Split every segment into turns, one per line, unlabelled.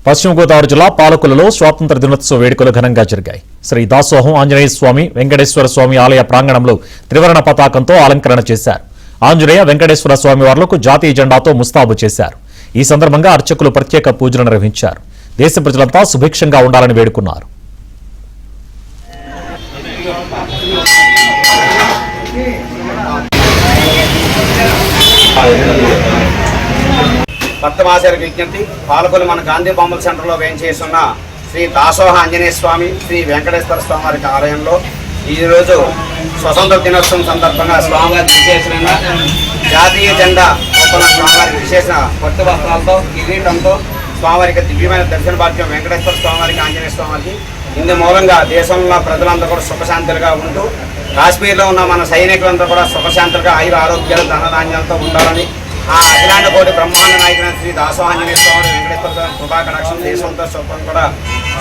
పశ్చిమ గోదావరి జిల్లా పాలకులలో స్వాతంత్ర దినోత్సవ వేడుకలు ఘనంగా జరిగాయి. శ్రీ దాసోహం ఆంజనేయ స్వామి వెంకటేశ్వర స్వామి ఆలయ ప్రాంగణంలో త్రివర్ణ పతాకంతో అలంకరణ చేశారు. ఆంజనేయ వెంకటేశ్వర స్వామి వార్లకు జాతీయ జెండాతో ముస్తాబు చేశారు. ఈ సందర్భంగా అర్చకులు ప్రత్యేక పూజలు నిర్వహించారు. దేశ ప్రజలంతా సుభిక్షంగా ఉండాలని వేడుకున్నారు.
భక్తమాసాలకు విజ్ఞప్తి. పాలకులు మన గాంధీ బొమ్మల సెంటర్లో వేయించేస్తున్న శ్రీ దాసోహ ఆంజనేయ స్వామి శ్రీ వెంకటేశ్వర స్వామి వారి ఆలయంలో ఈరోజు స్వతంత్ర దినోత్సవం సందర్భంగా స్వామివారి విశేషంగా జాతీయ జెండా ఒప్పన స్వామివారికి విశేష కొత్త వస్త్రాలతో కిరీటంతో స్వామివారికి దివ్యమైన దర్శన భాగ్యం వెంకటేశ్వర స్వామివారికి ఆంజనేయ స్వామివారికి ఇందు మూలంగా దేశంలో ప్రజలంతా కూడా సుఖశాంతులుగా ఉంటూ కాశ్మీర్లో ఉన్న మన సైనికులంతా కూడా సుఖశాంతులుగా ఆయుర ఆరోగ్యాలు ధనధాన్యాలతో ఉండాలని ఆ అఖిలాండ కోటి బ్రహ్మాండ నాయకులైన శ్రీ దాసోహ ఆంజనేయ స్వామి వెంకటేశ్వర స్వామి కృపాకటాక్షం దేశంతో సుఖం కూడా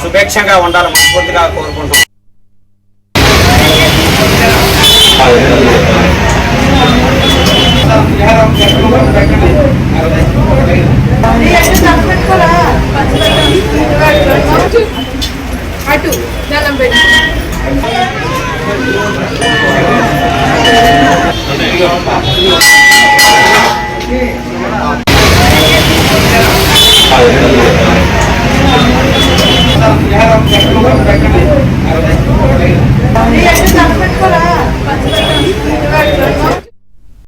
సుభిక్షంగా ఉండాలని మనస్ఫూర్తిగా కోరుకుంటున్నాం.
Iya, kita dapat kola. Pas kita